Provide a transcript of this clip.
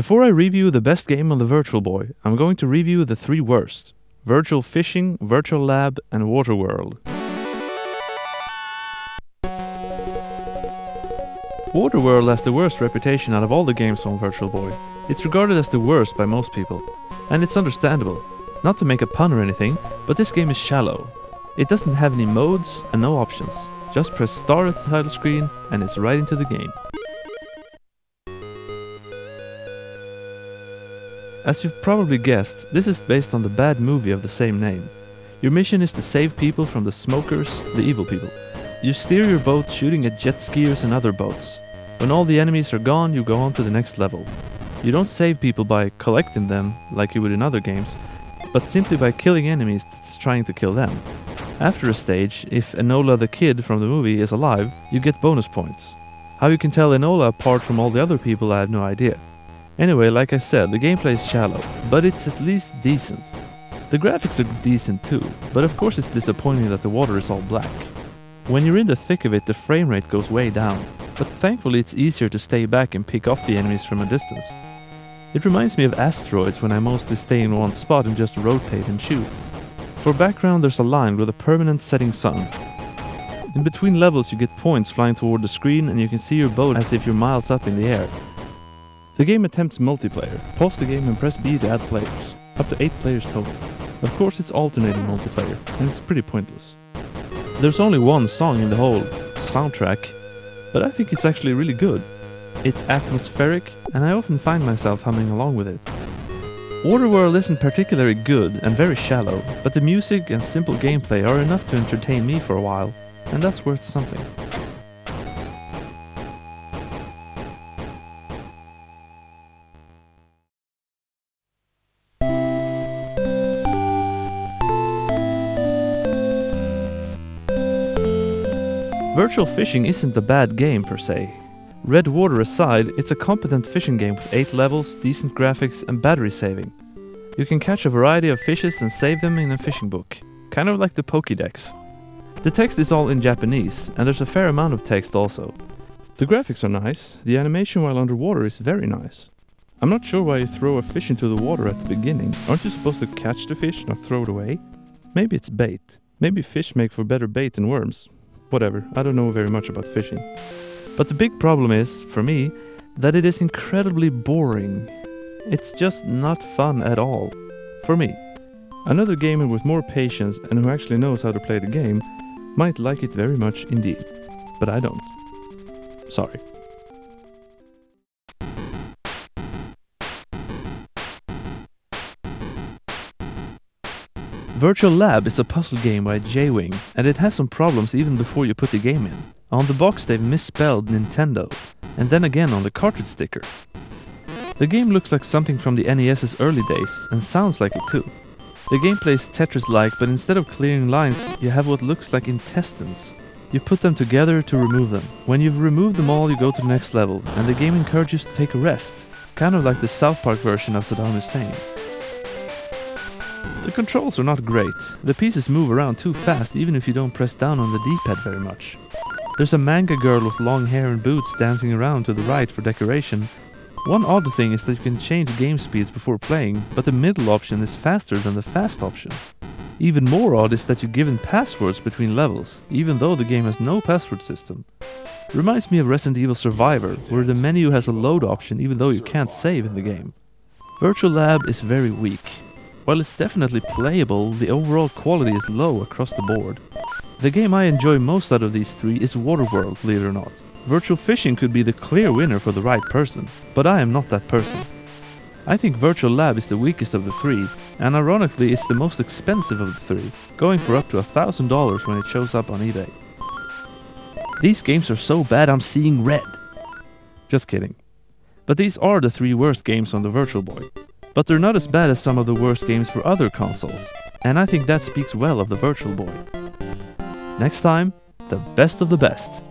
Before I review the best game on the Virtual Boy, I'm going to review the 3 worst: Virtual Fishing, Virtual Lab, and Waterworld. Waterworld has the worst reputation out of all the games on Virtual Boy. It's regarded as the worst by most people, and it's understandable. Not to make a pun or anything, but this game is shallow. It doesn't have any modes and no options. Just press start at the title screen and it's right into the game. As you've probably guessed, this is based on the bad movie of the same name. Your mission is to save people from the smokers, the evil people. You steer your boat shooting at jet skiers and other boats. When all the enemies are gone, you go on to the next level. You don't save people by collecting them, like you would in other games, but simply by killing enemies that's trying to kill them. After a stage, if Enola the kid from the movie is alive, you get bonus points. How you can tell Enola apart from all the other people, I have no idea. Anyway, like I said, the gameplay is shallow, but it's at least decent. The graphics are decent too, but of course it's disappointing that the water is all black. When you're in the thick of it, the frame rate goes way down, but thankfully it's easier to stay back and pick off the enemies from a distance. It reminds me of Asteroids when I mostly stay in one spot and just rotate and shoot. For background there's a line with a permanent setting sun. In between levels you get points flying toward the screen and you can see your boat as if you're miles up in the air. The game attempts multiplayer. Pause the game and press B to add players. Up to 8 players total. Of course it's alternating multiplayer, and it's pretty pointless. There's only one song in the whole soundtrack, but I think it's actually really good. It's atmospheric, and I often find myself humming along with it. Waterworld isn't particularly good and very shallow, but the music and simple gameplay are enough to entertain me for a while, and that's worth something. Virtual Fishing isn't a bad game per se. Red water aside, it's a competent fishing game with 8 levels, decent graphics and battery saving. You can catch a variety of fishes and save them in a fishing book, kind of like the Pokédex. The text is all in Japanese, and there's a fair amount of text also. The graphics are nice, the animation while underwater is very nice. I'm not sure why you throw a fish into the water at the beginning. Aren't you supposed to catch the fish, not throw it away? Maybe it's bait. Maybe fish make for better bait than worms. Whatever, I don't know very much about fishing. But the big problem is, for me, that it is incredibly boring. It's just not fun at all. For me. Another gamer with more patience and who actually knows how to play the game might like it very much indeed. But I don't. Sorry. Virtual Lab is a puzzle game by J-Wing, and it has some problems even before you put the game in. On the box they've misspelled Nintendo, and then again on the cartridge sticker. The game looks like something from the NES's early days, and sounds like it too. The gameplay is Tetris-like, but instead of clearing lines, you have what looks like intestines. You put them together to remove them. When you've removed them all, you go to the next level, and the game encourages you to take a rest, kind of like the South Park version of Saddam Hussein. The controls are not great. The pieces move around too fast even if you don't press down on the D-pad very much. There's a manga girl with long hair and boots dancing around to the right for decoration. One odd thing is that you can change game speeds before playing, but the middle option is faster than the fast option. Even more odd is that you're given passwords between levels, even though the game has no password system. Reminds me of Resident Evil Survivor, where the menu has a load option even though you can't save in the game. Virtual Lab is very weak. While it's definitely playable, the overall quality is low across the board. The game I enjoy most out of these 3 is Waterworld, believe it or not. Virtual Fishing could be the clear winner for the right person, but I am not that person. I think Virtual Lab is the weakest of the 3, and ironically it's the most expensive of the 3, going for up to $1,000 when it shows up on eBay. These games are so bad I'm seeing red. Just kidding. But these are the 3 worst games on the Virtual Boy. But they're not as bad as some of the worst games for other consoles, and I think that speaks well of the Virtual Boy. Next time, the best of the best.